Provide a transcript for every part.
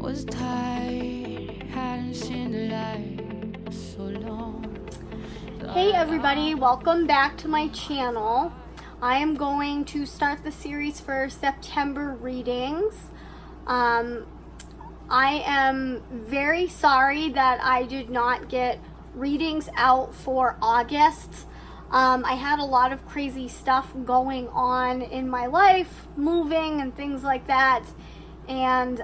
was tired, hadn't seen the light so long. Hey everybody, welcome back to my channel. I am going to start the series for September readings. I am very sorry that I did not get readings out for August. I had a lot of crazy stuff going on in my life, moving and things like that, and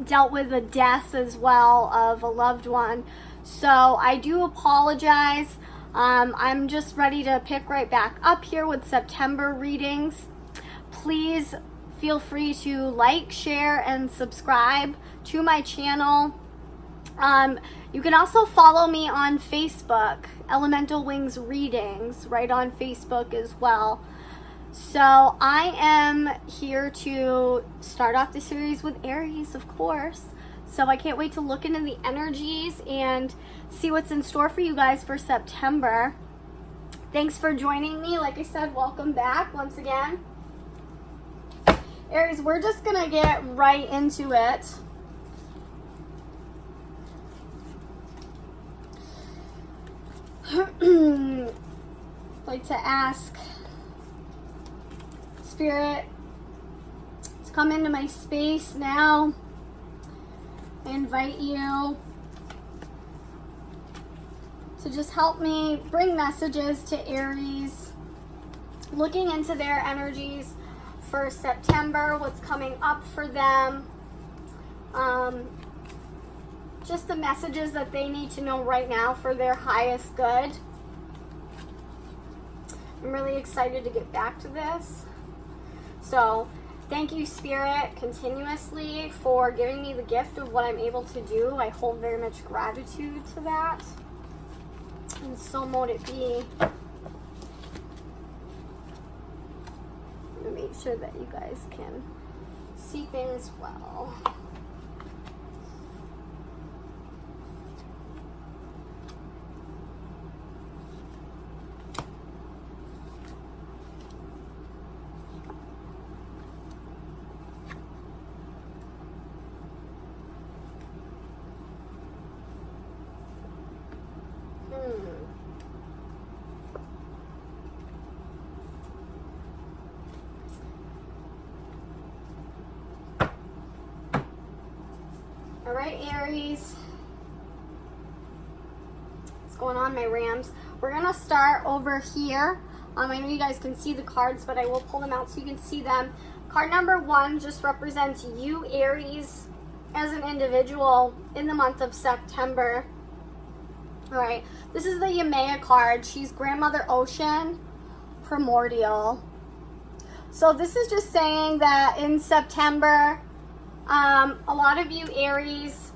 dealt with a death as well of a loved one. So I do apologize. I'm just ready to pick right back up here with September readings. Please feel free to like, share, and subscribe to my channel. You can also follow me on Facebook, Elemental Wings Readings, right on Facebook as well. So I am here to start off the series with Aries, of course. So I can't wait to look into the energies and see what's in store for you guys for September. Thanks for joining me. Like I said, welcome back once again. Aries, we're just going to get right into it. I'd like to ask Spirit to come into my space now. I invite you to just help me bring messages to Aries, looking into their energies for September, what's coming up for them, just the messages that they need to know right now for their highest good. I'm really excited to get back to this. So thank you, Spirit, continuously for giving me the gift of what I'm able to do. I hold very much gratitude to that. And so mote it be. I'm going to make sure that you guys can see things well. All right, Aries. What's going on, my Rams? We're going to start over here. I know you guys can see the cards, but I will pull them out so you can see them. Card number 1 just represents you, Aries, as an individual in the month of September. All right, this is the Yamea card. She's Grandmother Ocean, Primordial. So this is just saying that in September, a lot of you Aries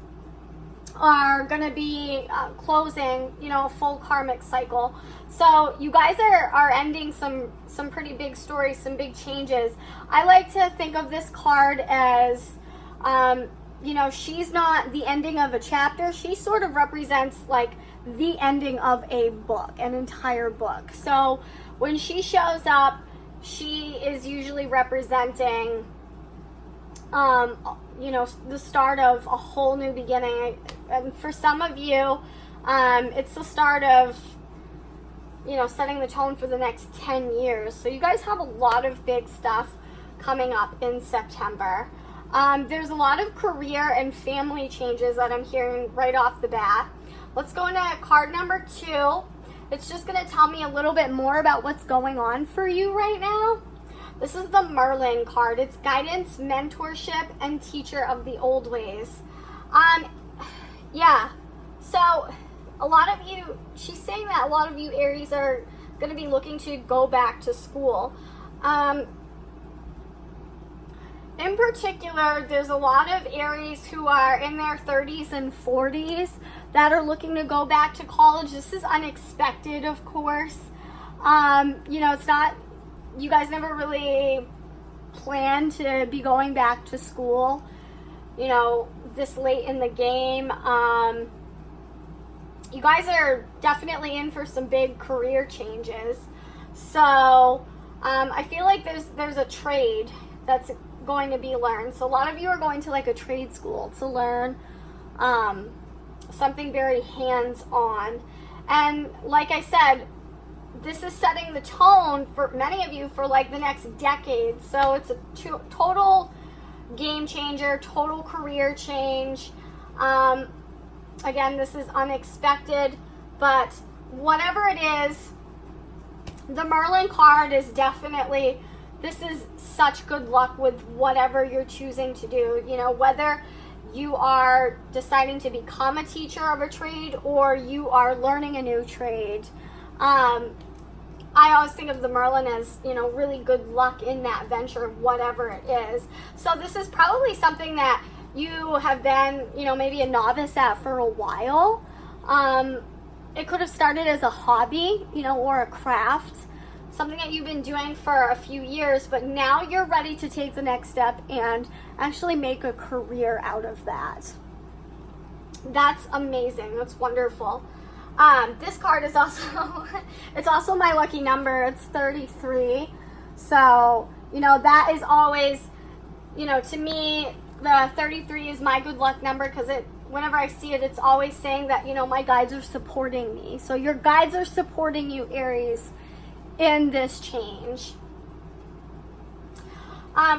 are going to be closing, a full karmic cycle. So you guys are ending some pretty big stories, some big changes. I like to think of this card as, she's not the ending of a chapter. She sort of represents like the ending of a book, an entire book. So when she shows up, she is usually representing the start of a whole new beginning. And for some of you, it's the start of, setting the tone for the next 10 years. So you guys have a lot of big stuff coming up in September. There's a lot of career and family changes that I'm hearing right off the bat. Let's go into card number 2. It's just going to tell me a little bit more about what's going on for you right now. This is the Merlin card. It's guidance, mentorship, and teacher of the old ways. So a lot of you, she's saying that a lot of you Aries are going to be looking to go back to school. In particular, there's a lot of Aries who are in their 30s and 40s that are looking to go back to college. This is unexpected, of course. It's not, you guys never really planned to be going back to school, this late in the game. You guys are definitely in for some big career changes. So I feel like there's a trade that's going to be learned. So a lot of you are going to like a trade school to learn something very hands-on. And like I said, this is setting the tone for many of you for like the next decade. So it's a total game changer, total career change. Again, this is unexpected, but whatever it is, the Merlin card is definitely, this is such good luck with whatever you're choosing to do. You know, whether you are deciding to become a teacher of a trade or you are learning a new trade. I always think of the Merlin as, you know, really good luck in that venture, whatever it is. So this is probably something that you have been, you know, maybe a novice at for a while. It could have started as a hobby, you know, or a craft, something that you've been doing for a few years, but now you're ready to take the next step and actually make a career out of that. That's amazing. That's wonderful. This card is also, it's also my lucky number. It's 33. So, you know, that is always, you know, to me, the 33 is my good luck number because whenever I see it, it's always saying that, you know, my guides are supporting me. So your guides are supporting you, Aries, in this change.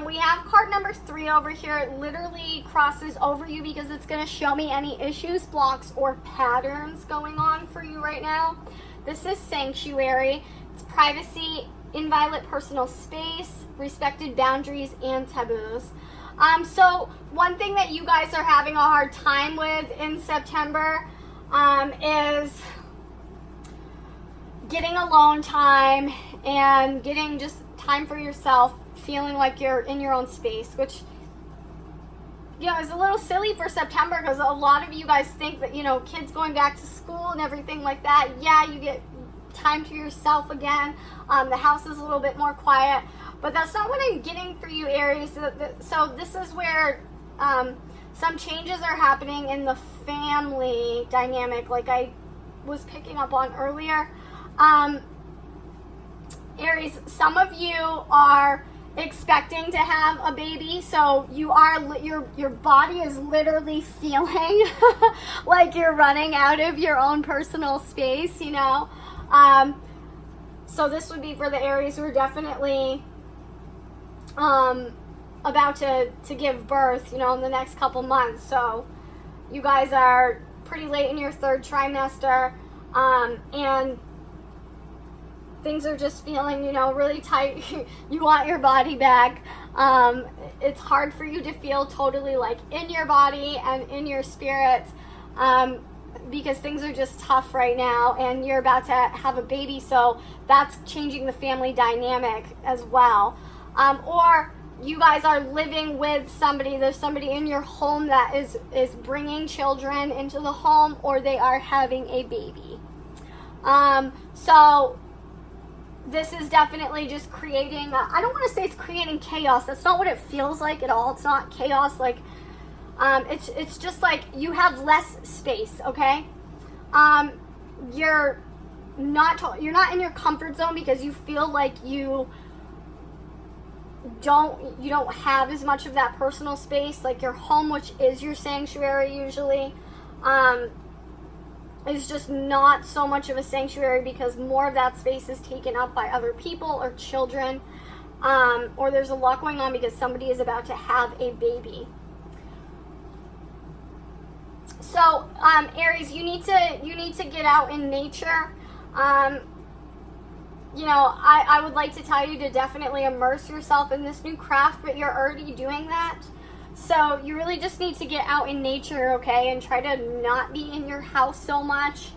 We have card number 3 over here. It literally crosses over you because it's going to show me any issues, blocks, or patterns going on for you right now. This is sanctuary. It's privacy, inviolate personal space, respected boundaries, and taboos. So one thing that you guys are having a hard time with in September is getting alone time and getting just time for yourself, feeling like you're in your own space, which, you know, is a little silly for September because a lot of you guys think that, you know, kids going back to school and everything like that, yeah, you get time to yourself again. The house is a little bit more quiet, but that's not what I'm getting for you, Aries. So this is where some changes are happening in the family dynamic, like I was picking up on earlier. Aries, some of you are expecting to have a baby, so you are, your body is literally feeling like you're running out of your own personal space, you know. So this would be for the Aries who are definitely about to give birth, you know, in the next couple months. So you guys are pretty late in your 3rd trimester, and things are just feeling, you know, really tight. You want your body back. It's hard for you to feel totally like in your body and in your spirit, because things are just tough right now, and you're about to have a baby, so that's changing the family dynamic as well. Or you guys are living with somebody. There's somebody in your home that is bringing children into the home, or they are having a baby. So this is definitely just creating, I don't want to say it's creating chaos. That's not what it feels like at all. It's not chaos. Like, it's just like you have less space, okay? You're not in your comfort zone because you feel like you don't have as much of that personal space. Like your home, which is your sanctuary usually, is just not so much of a sanctuary because more of that space is taken up by other people or children, or there's a lot going on because somebody is about to have a baby. So Aries, you need to get out in nature. You know, I would like to tell you to definitely immerse yourself in this new craft, but you're already doing that. So you really just need to get out in nature, okay, and try to not be in your house so much.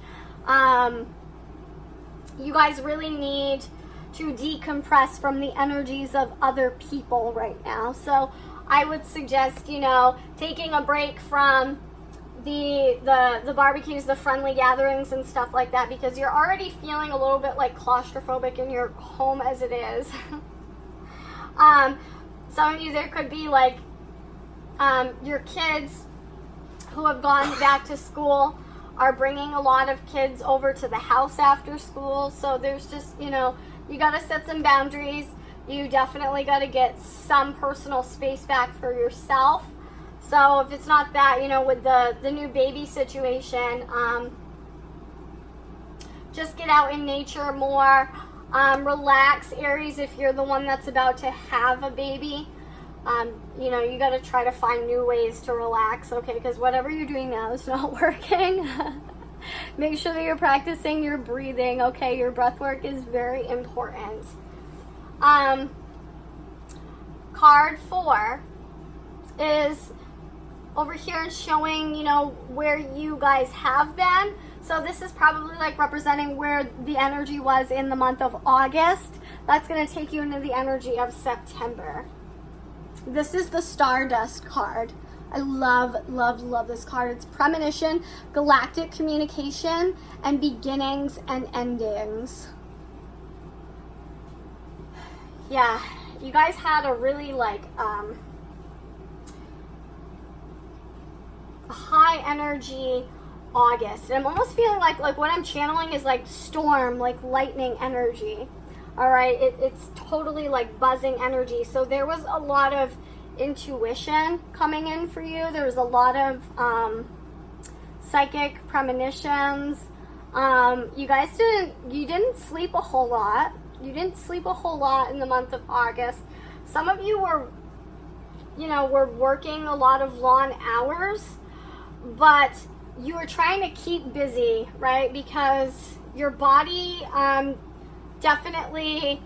You guys really need to decompress from the energies of other people right now. So I would suggest, you know, taking a break from the barbecues, the friendly gatherings and stuff like that, because you're already feeling a little bit like claustrophobic in your home as it is. Some of you, there could be like your kids who have gone back to school are bringing a lot of kids over to the house after school. So there's just, you know, you got to set some boundaries. You definitely got to get some personal space back for yourself. So if it's not that, you know, with the new baby situation, just get out in nature more. Relax, Aries, if you're the one that's about to have a baby. You know, you got to try to find new ways to relax, okay? Because whatever you're doing now is not working. Make sure that you're practicing your breathing, okay? Your breath work is very important. Card 4 is over here and showing, you know, where you guys have been. So this is probably like representing where the energy was in the month of August. That's going to take you into the energy of September. This is the Stardust card. I love, love, love this card. It's premonition, galactic communication, and beginnings and endings. Yeah, you guys had a really like a high energy August. And I'm almost feeling like what I'm channeling is like storm, like lightning energy. All right, it's totally like buzzing energy. So there was a lot of intuition coming in for you. There was a lot of psychic premonitions. You guys didn't sleep a whole lot. You didn't sleep a whole lot in the month of August. Some of you were, you know, were working a lot of long hours, but you were trying to keep busy, right? Because your body definitely,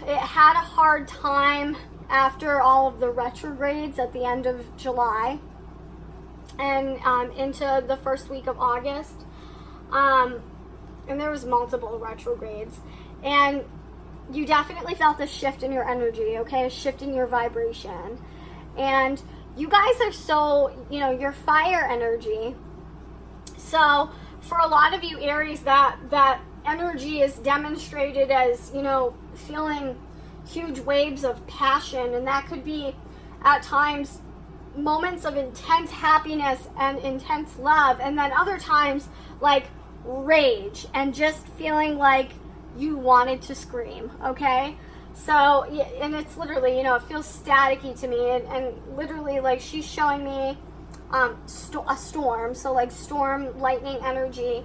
it had a hard time after all of the retrogrades at the end of July and into the first week of August. And there was multiple retrogrades. And you definitely felt a shift in your energy, okay? A shift in your vibration. And you guys are so, you know, you're fire energy. So for a lot of you Aries, that energy is demonstrated as, you know, feeling huge waves of passion. And that could be at times moments of intense happiness and intense love. And then other times like rage and just feeling like you wanted to scream, okay? So, and it's literally, you know, it feels staticky to me, and literally, like, she's showing me a storm, so, like, storm, lightning energy.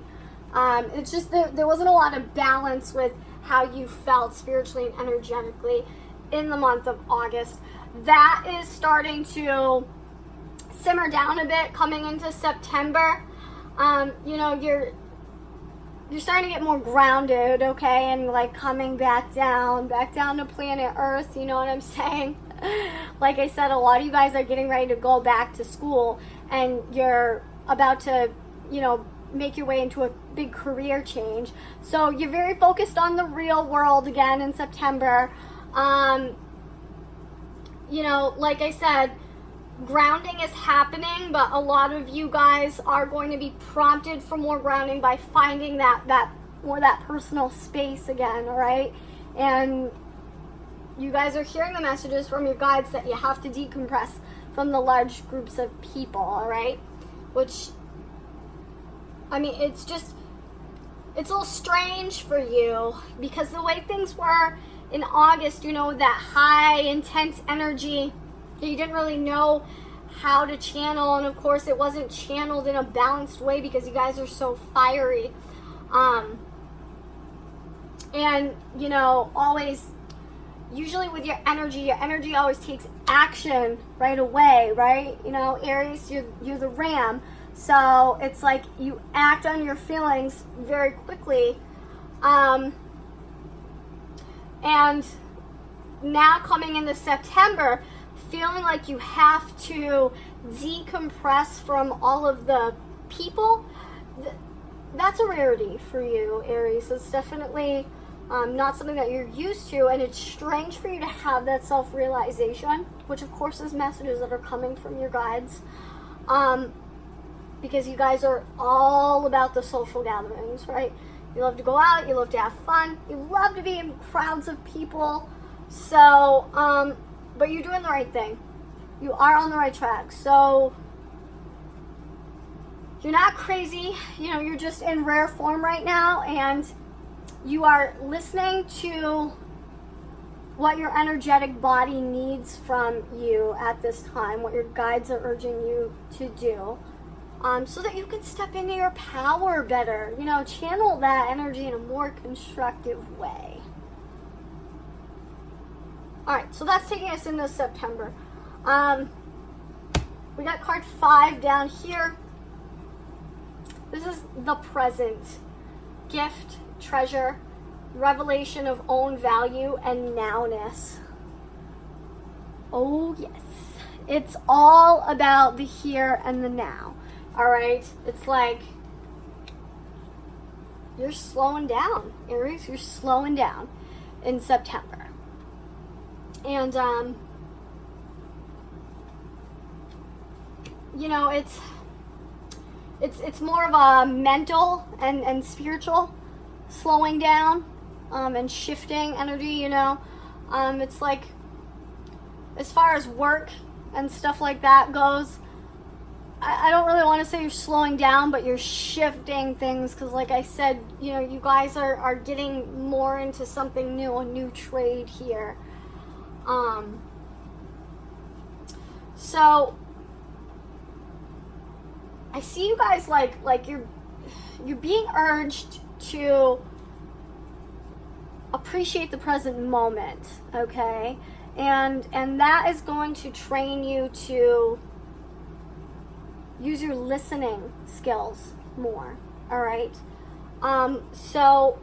It's just, there wasn't a lot of balance with how you felt spiritually and energetically in the month of August. That is starting to simmer down a bit coming into September. You know, you're starting to get more grounded, okay, and like coming back down to planet Earth, you know what I'm saying? Like I said, a lot of you guys are getting ready to go back to school, and you're about to, you know, make your way into a big career change. So you're very focused on the real world again in September. You know, like I said, grounding is happening, but a lot of you guys are going to be prompted for more grounding by finding that personal space again, all right? And you guys are hearing the messages from your guides that you have to decompress from the large groups of people, all right? Which, I mean, it's a little strange for you because the way things were in August, you know, that high, intense energy, you didn't really know how to channel, and of course it wasn't channeled in a balanced way because you guys are so fiery. And, you know, always, usually with your energy always takes action right away, right? You know, Aries, you're the ram. So it's like you act on your feelings very quickly. And now coming into September, feeling like you have to decompress from all of the people, that's a rarity for you, Aries. It's definitely not something that you're used to, and it's strange for you to have that self-realization, which of course is messages that are coming from your guides, because you guys are all about the social gatherings, right? You love to go out, you love to have fun, you love to be in crowds of people. So, but you're doing the right thing. You are on the right track. So you're not crazy. You know, you're just in rare form right now, and you are listening to what your energetic body needs from you at this time, what your guides are urging you to do, so that you can step into your power better, channel that energy in a more constructive way. All right, so that's taking us into September. We got card 5 down here. This is the present. Gift, treasure, revelation of own value, and nowness. Oh, yes. It's all about the here and the now. All right? It's like you're slowing down, Aries. You're slowing down in September. And, it's more of a mental and spiritual slowing down and shifting energy, It's like, as far as work and stuff like that goes, I don't really want to say you're slowing down, but you're shifting things because, like I said, you guys are getting more into something new, a new trade here. So I see you guys like you're being urged to appreciate the present moment, okay? And that is going to train you to use your listening skills more, all right? So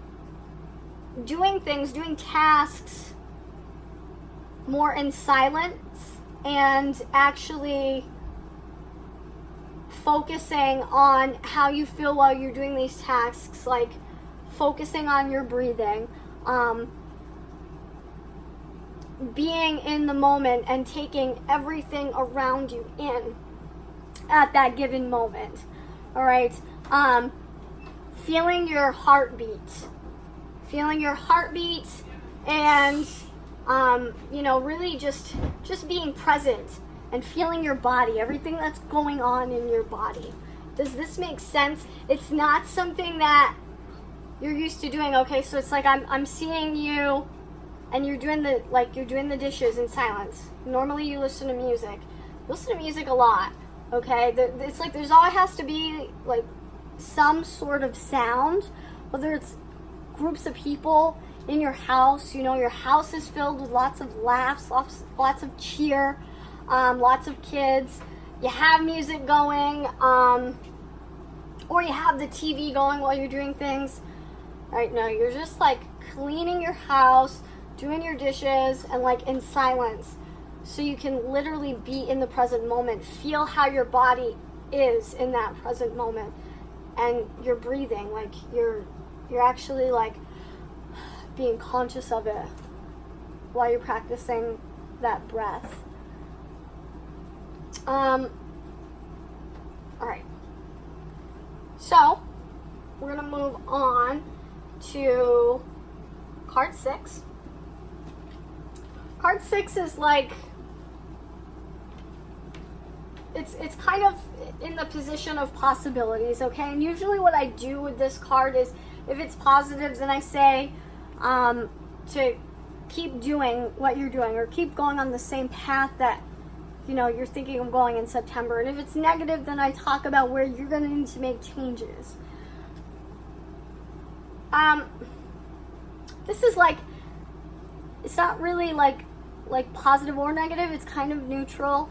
doing tasks more in silence and actually focusing on how you feel while you're doing these tasks, like focusing on your breathing, being in the moment and taking everything around you in at that given moment. All right. Feeling your heartbeat and really just being present and feeling your body, everything that's going on in your body. Does this make sense? It's not something that you're used to doing. Okay, so it's like I'm seeing you and you're doing the dishes in silence. Normally you listen to music. You listen to music a lot, okay? It's like there's always has to be like some sort of sound, whether it's groups of people in your house, your house is filled with lots of laughs, lots of cheer, lots of kids. You have music going, or you have the TV going while you're doing things. Right now, you're just like cleaning your house, doing your dishes, and like in silence, so you can literally be in the present moment. Feel how your body is in that present moment, and you're breathing, like you're actually like being conscious of it while you're practicing that breath. All right. So we're gonna move on to card 6. Card 6 is like it's kind of in the position of possibilities, okay? And usually what I do with this card is, if it's positives, then I say to keep doing what you're doing, or keep going on the same path that you're thinking of going in September. And if it's negative, then I talk about where you're going to need to make changes. This is like, it's not really like positive or negative. It's kind of neutral.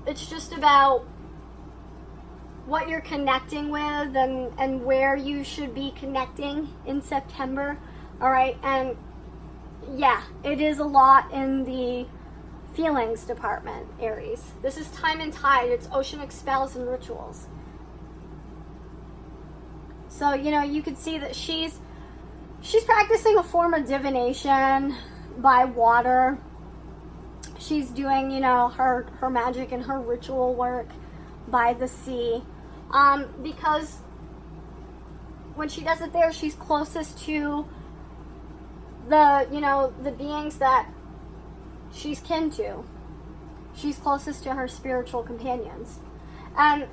It's just about what you're connecting with and where you should be connecting in September. All right. And yeah, it is a lot in the feelings department, Aries. This is time and tide. It's oceanic spells and rituals. So, you could see that she's practicing a form of divination by water. She's doing, her magic and her ritual work by the sea. Because when she does it there, she's closest to the beings that she's kin to. She's closest to her spiritual companions. And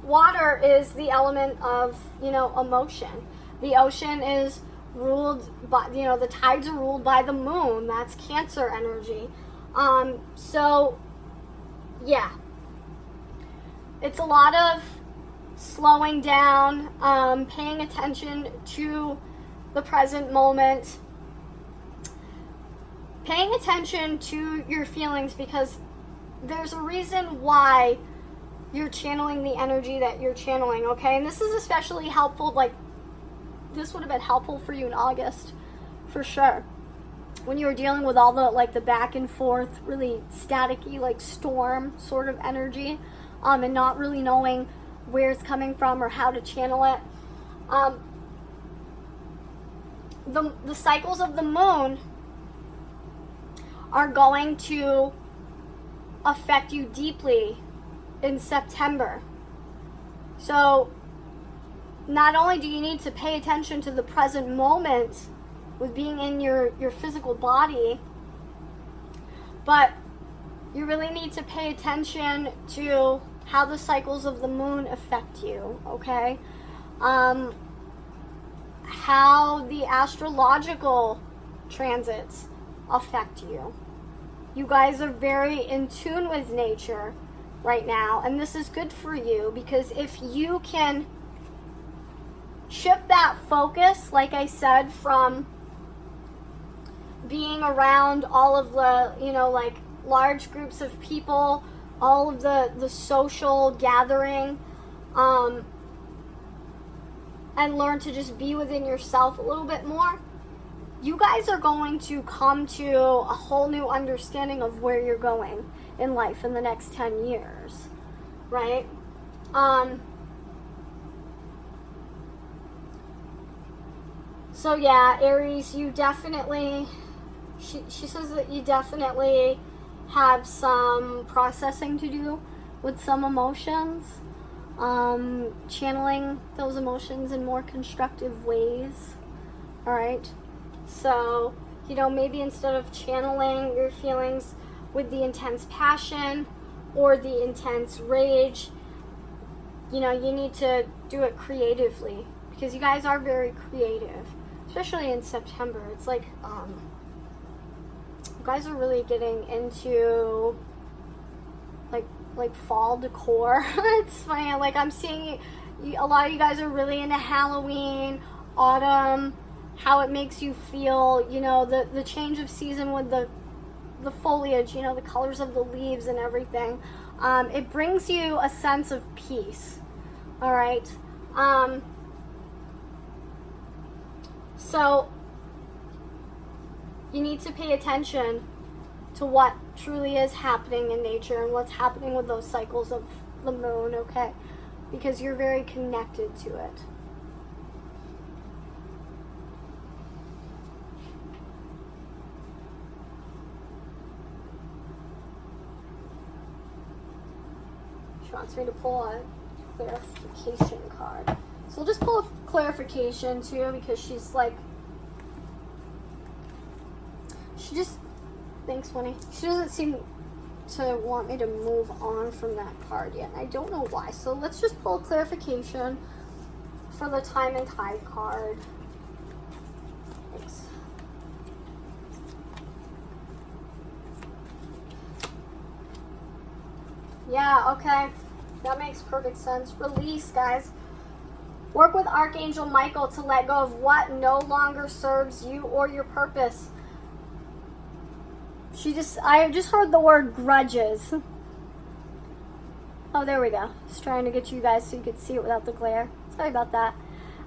water is the element of, emotion. The ocean is ruled by, the tides are ruled by the moon. That's Cancer energy. So yeah, it's a lot of slowing down, paying attention to the present moment, paying attention to your feelings, because there's a reason why you're channeling the energy that you're channeling, okay? And this is especially helpful, like, this would have been helpful for you in August, for sure. When you were dealing with all the, like, the back and forth, really staticky, like, storm sort of energy, and not really knowing where it's coming from or how to channel it. The cycles of the moon are going to affect you deeply in September. So not only do you need to pay attention to the present moment with being in your physical body, but you really need to pay attention to how the cycles of the moon affect you, okay? How the astrological transits affect you. You guys are very in tune with nature right now, and this is good for you, because if you can shift that focus, like I said, from being around all of the, like, large groups of people, all of the social gathering, and learn to just be within yourself a little bit more, you guys are going to come to a whole new understanding of where you're going in life in the next 10 years, right? So yeah, Aries, you definitely, she says that you definitely have some processing to do with some emotions, channeling those emotions in more constructive ways, all right? So, maybe instead of channeling your feelings with the intense passion or the intense rage, you need to do it creatively, because you guys are very creative, especially in September. It's like, you guys are really getting into like fall decor. It's funny, like, I'm seeing a lot of you guys are really into Halloween, autumn, how it makes you feel, the change of season with the foliage, the colors of the leaves and everything. It brings you a sense of peace, all right? So you need to pay attention to what truly is happening in nature and what's happening with those cycles of the moon, okay? Because you're very connected to it. She wants me to pull a clarification card. So we'll just pull a clarification too, because she's like, thanks, Winnie. She doesn't seem to want me to move on from that card yet. I don't know why. So let's just pull a clarification for the time and tide card. Thanks. Yeah, okay. That makes perfect sense. Release, guys. Work with Archangel Michael to let go of what no longer serves you or your purpose. I just heard the word grudges. Oh, there we go. Just trying to get you guys so you could see it without the glare. Sorry about that.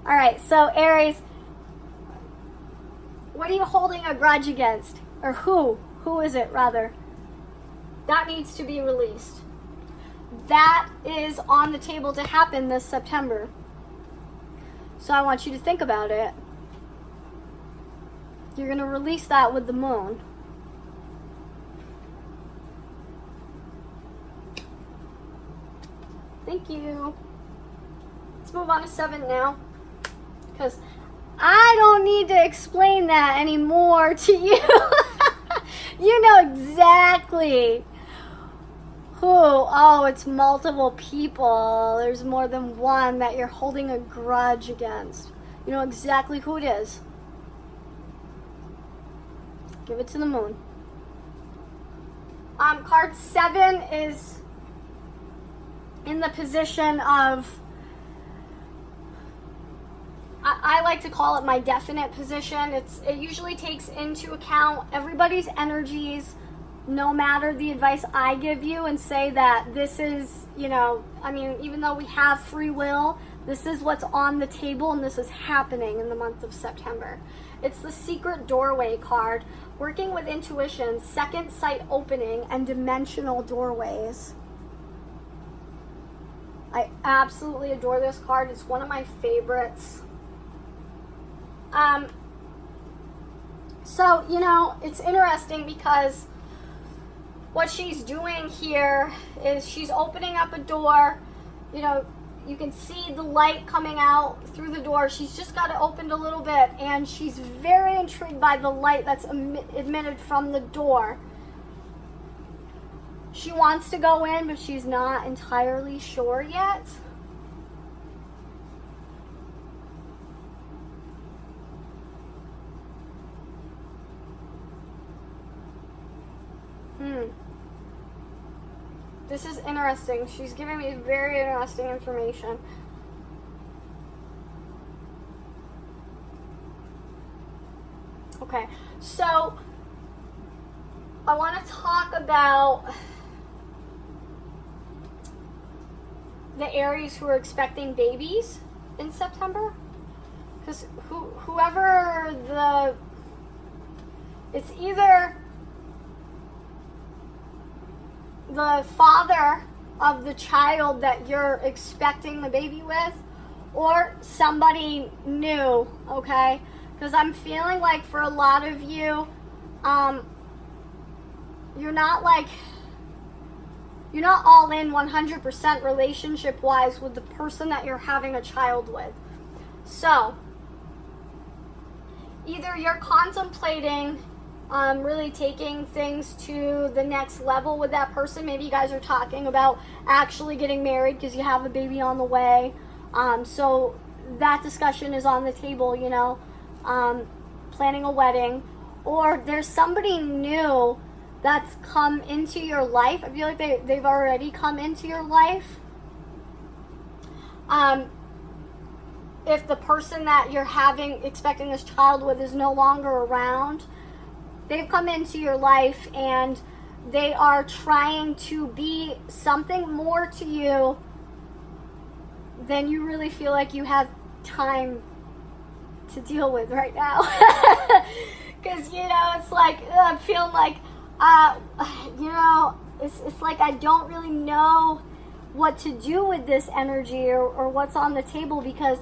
All right, so Aries, what are you holding a grudge against? Or who? Who is it, rather? That needs to be released. That is on the table to happen this September. So I want you to think about it. You're going to release that with the moon. Thank you. Let's move on to 7 now, because I don't need to explain that anymore to you. You know exactly who. Oh, it's multiple people. There's more than one that you're holding a grudge against. You know exactly who it is. Give it to the moon. Card 7 is in the position of, I like to call it my definite position. It usually takes into account everybody's energies, no matter the advice I give you, and say that this is, even though we have free will, this is what's on the table and this is happening in the month of September. It's the secret doorway card, working with intuition, second sight opening, and dimensional doorways. I absolutely adore this card. It's one of my favorites. So, it's interesting because what she's doing here is she's opening up a door. You can see the light coming out through the door. She's just got it opened a little bit, and she's very intrigued by the light that's emitted from the door. She wants to go in, but she's not entirely sure yet. This is interesting. She's giving me very interesting information. Okay, so I want to talk about the Aries who are expecting babies in September. Because it's either the father of the child that you're expecting the baby with, or somebody new, okay? Because I'm feeling like for a lot of you, you're not all in 100% relationship-wise with the person that you're having a child with. So, either you're contemplating really taking things to the next level with that person. Maybe you guys are talking about actually getting married because you have a baby on the way. So that discussion is on the table, planning a wedding. Or there's somebody new that's come into your life. I feel like they've already come into your life. If the person that you're expecting this child with is no longer around, they've come into your life and they are trying to be something more to you than you really feel like you have time to deal with right now. Because, it's like, I'm feeling like, it's like I don't really know what to do with this energy or what's on the table, because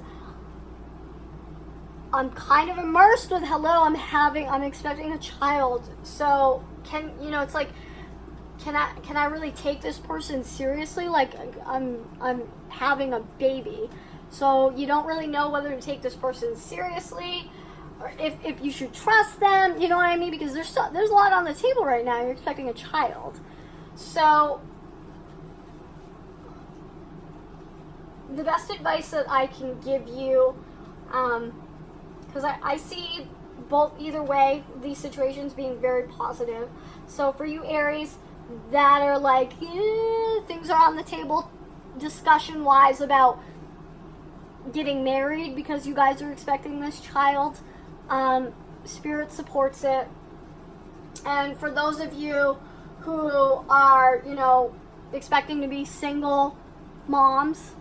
I'm kind of immersed with, I'm expecting a child. So it's like, can I really take this person seriously? Like, I'm having a baby. So you don't really know whether to take this person seriously or if you should trust them, you know what I mean? Because there's a lot on the table right now. You're expecting a child. So the best advice that I can give you, because I see either way, these situations being very positive. So for you Aries that are like, things are on the table discussion-wise about getting married because you guys are expecting this child, Spirit supports it. And for those of you who are, expecting to be single moms,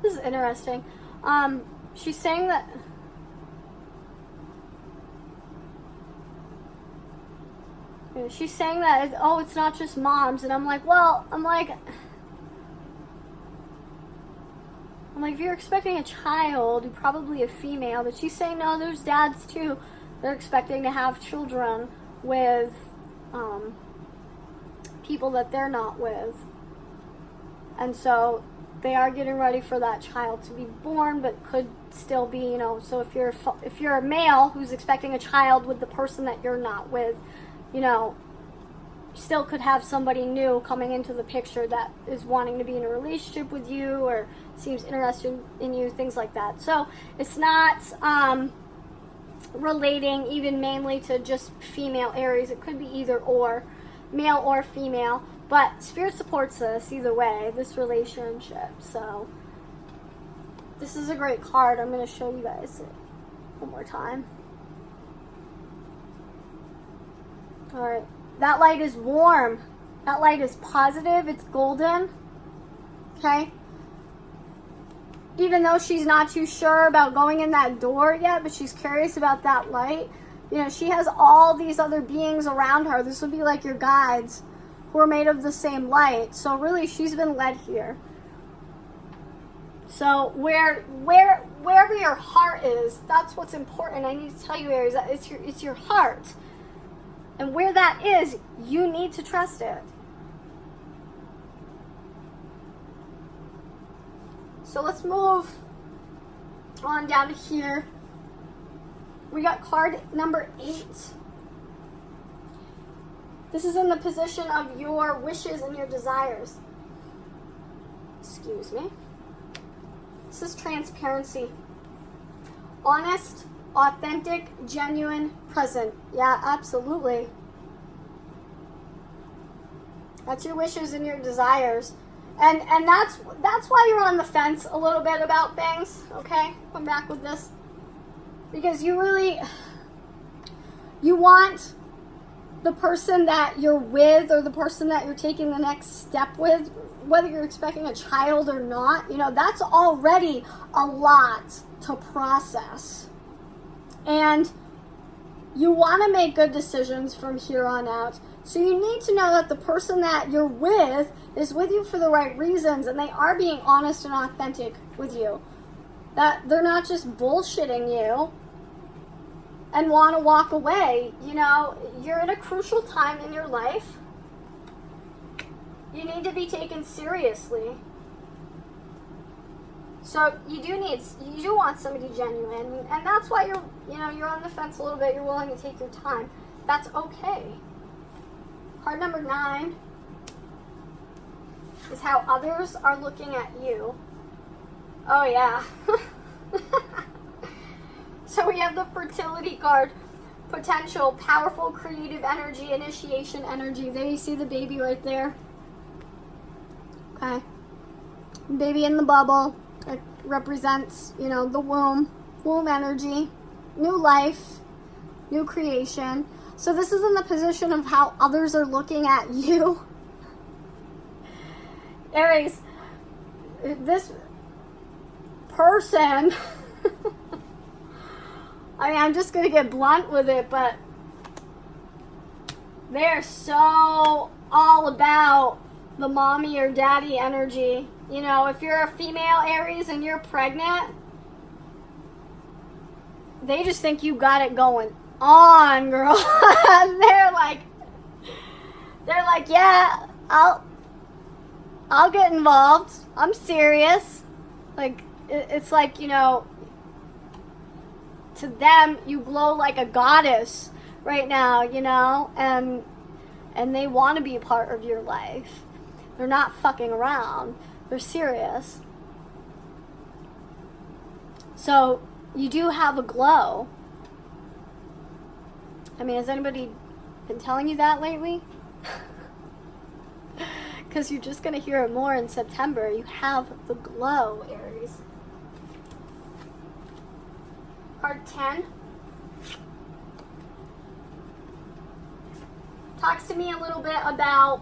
this is interesting. She's saying that it's not just moms, and I'm like, if you're expecting a child, you're probably a female, but she's saying no, there's dads too. They're expecting to have children with people that they're not with, and so they are getting ready for that child to be born, but could still be, so if you're a male who's expecting a child with the person that you're not with, still could have somebody new coming into the picture that is wanting to be in a relationship with you or seems interested in you, things like that. So it's not relating even mainly to just female Aries. It could be either or, male or female. But Spirit supports this either way, this relationship. So this is a great card. I'm going to show you guys it one more time. All right. That light is warm. That light is positive. It's golden. Okay? Even though she's not too sure about going in that door yet, but she's curious about that light. You know, she has all these other beings around her. This would be like your guides who are made of the same light. So really, she's been led here. So wherever your heart is, that's what's important. I need to tell you, Aries, that it's your heart. And where that is, you need to trust it. So let's move on down to here. We got card number 8. This is in the position of your wishes and your desires. Excuse me. This is transparency. Honest, authentic, genuine, present. Yeah, absolutely. That's your wishes and your desires. And that's why you're on the fence a little bit about things, okay? Come back with this. Because you want the person that you're with or the person that you're taking the next step with, whether you're expecting a child or not, you know, that's already a lot to process. And you want to make good decisions from here on out. So you need to know that the person that you're with is with you for the right reasons, and they are being honest and authentic with you. That they're not just bullshitting you and want to walk away. You know, you're in a crucial time in your life. You need to be taken seriously. So you do want somebody genuine, and that's why you're on the fence a little bit. You're willing to take your time. That's okay. Card number 9 is how others are looking at you. Oh yeah. So we have the fertility card. Potential, powerful, creative energy, initiation energy. There you see the baby right there. Okay. Baby in the bubble. It represents, you know, the womb energy, new life, new creation. So this is in the position of how others are looking at you. Aries, this person, I mean, I'm just going to get blunt with it, but they're so all about the mommy or daddy energy. You know, if you're a female Aries and you're pregnant, they just think you got it going on, girl. they're like, yeah, I'll get involved. I'm serious. Like, it's like, you know, to them, you glow like a goddess right now, you know, and they want to be a part of your life. They're not fucking around. They're serious. So you do have a glow. I mean, has anybody been telling you that lately? Because you're just going to hear it more in September. You have the glow, Aries. Card 10. Talks to me a little bit about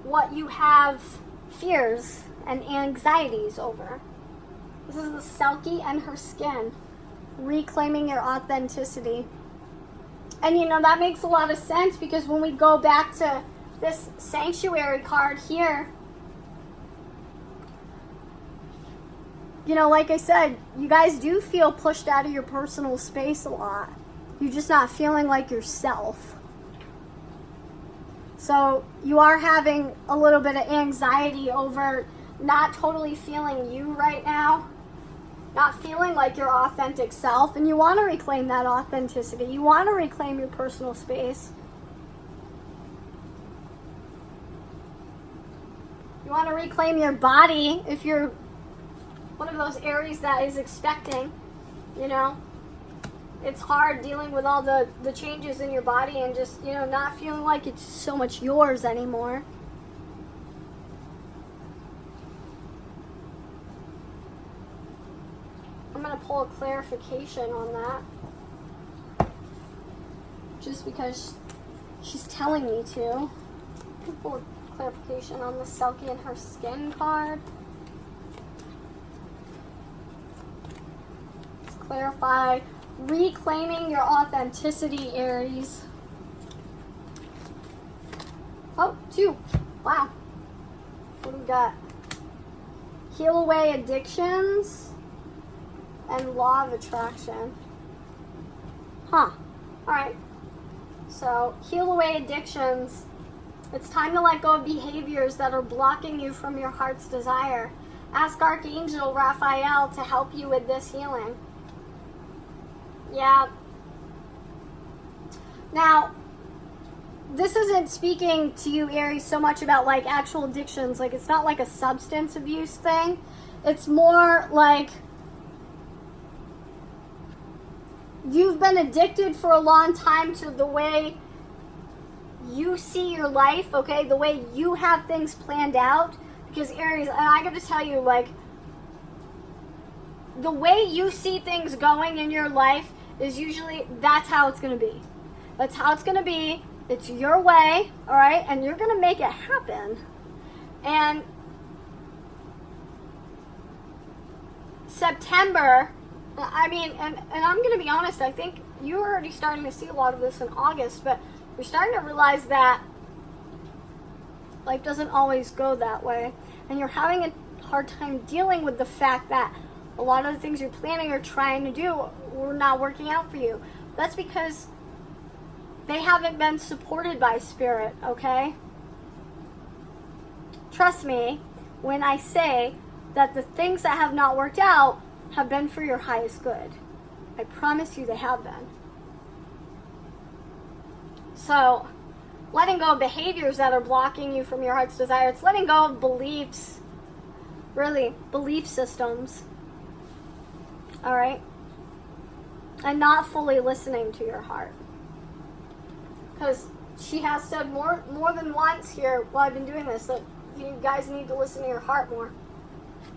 what you have fears and anxieties over. This is the Selkie and her skin. Reclaiming your authenticity. And you know, that makes a lot of sense because when we go back to this sanctuary card here, you know, like I said, you guys do feel pushed out of your personal space a lot. You're just not feeling like yourself. So you are having a little bit of anxiety over not totally feeling you right now. Not feeling like your authentic self. And you want to reclaim that authenticity. You want to reclaim your personal space. You want to reclaim your body if you're one of those Aries that is expecting, you know. it's hard dealing with all the changes in your body and just, you know, not feeling like it's so much yours anymore. I'm going to pull a clarification on that. Just because she's telling me to. I'm going to pull a clarification on the Selkie and her skin card. Let's clarify. Reclaiming your authenticity, Aries. Oh, 2. Wow. What do we got? Heal away addictions and law of attraction. Huh. Alright. So, heal away addictions. It's time to let go of behaviors that are blocking you from your heart's desire. Ask Archangel Raphael to help you with this healing. Yeah. Now, this isn't speaking to you, Aries, so much about like actual addictions. Like, it's not like a substance abuse thing. It's more like you've been addicted for a long time to the way you see your life, okay? The way you have things planned out. Because Aries, and I gotta tell you, like, the way you see things going in your life is usually, that's how it's going to be. That's how it's going to be. It's your way, all right? And you're going to make it happen. And September, I mean, and I'm going to be honest, I think you're already starting to see a lot of this in August, but you're starting to realize that life doesn't always go that way. And you're having a hard time dealing with the fact that a lot of the things you're planning or trying to do were not working out for you. That's because they haven't been supported by Spirit, okay? Trust me when I say that the things that have not worked out have been for your highest good. I promise you they have been. So, letting go of behaviors that are blocking you from your heart's desire. It's letting go of beliefs, really, belief systems. All right? And not fully listening to your heart. Because she has said more than once here while I've been doing this that you guys need to listen to your heart more.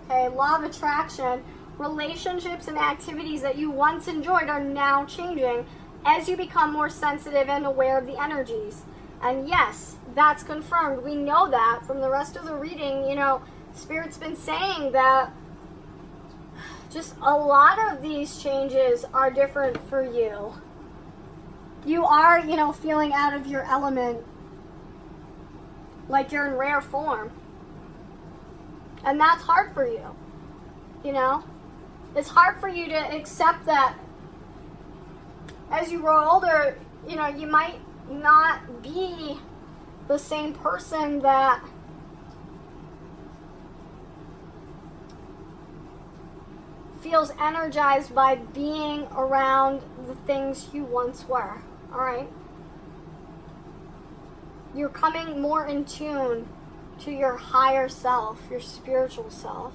Okay, law of attraction. Relationships and activities that you once enjoyed are now changing as you become more sensitive and aware of the energies. And yes, that's confirmed. We know that from the rest of the reading. You know, Spirit's been saying that just a lot of these changes are different for you. You are, you know, feeling out of your element, like you're in rare form. And that's hard for you, you know? It's hard for you to accept that as you grow older, you know, you might not be the same person that feels energized by being around the things you once were. All right? You're coming more in tune to your higher self, your spiritual self.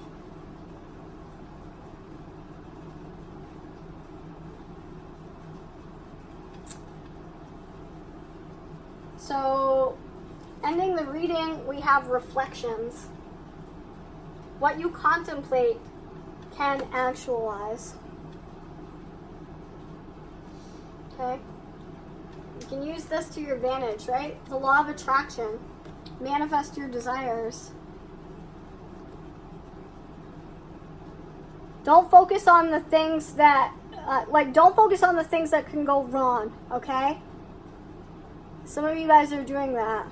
So, ending the reading, we have reflections. What you contemplate can actualize. Okay? You can use this to your advantage, right? The law of attraction. Manifest your desires. Don't focus on the things that, don't focus on the things that can go wrong, okay? Some of you guys are doing that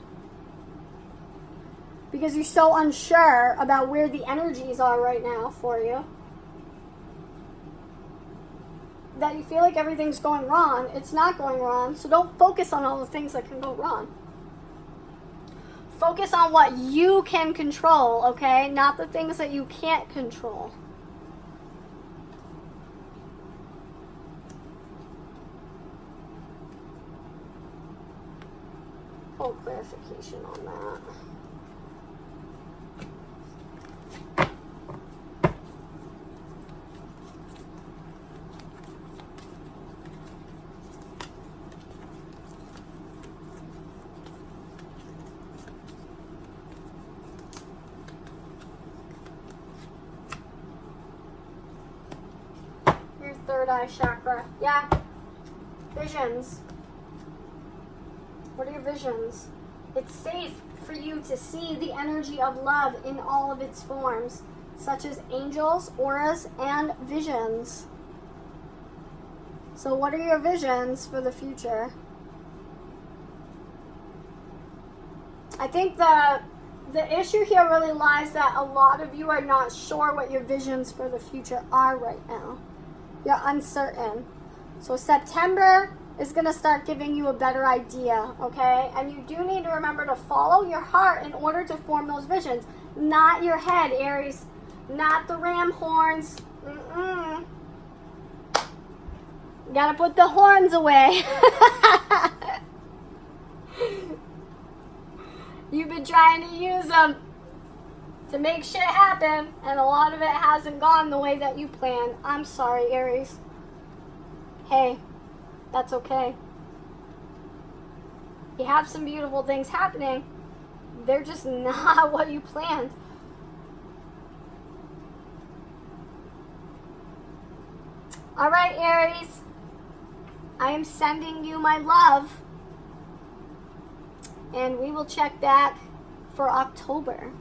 because you're so unsure about where the energies are right now for you that you feel like everything's going wrong. It's not going wrong, so don't focus on all the things that can go wrong. Focus on what you can control, okay? Not the things that you can't control. Full clarification on that. third eye chakra. Yeah. Visions. What are your visions? It's safe for you to see the energy of love in all of its forms, such as angels, auras, and visions. So what are your visions for the future? I think the issue here really lies that a lot of you are not sure what your visions for the future are right now. You're uncertain. So September is going to start giving you a better idea, okay? And you do need to remember to follow your heart in order to form those visions. Not your head, Aries. Not the ram horns. You gotta put the horns away. You've been trying to use them to make shit happen, and a lot of it hasn't gone the way that you planned. I'm sorry, Aries. Hey, that's okay. You have some beautiful things happening. They're just not what you planned. All right, Aries. I am sending you my love. And we will check back for October.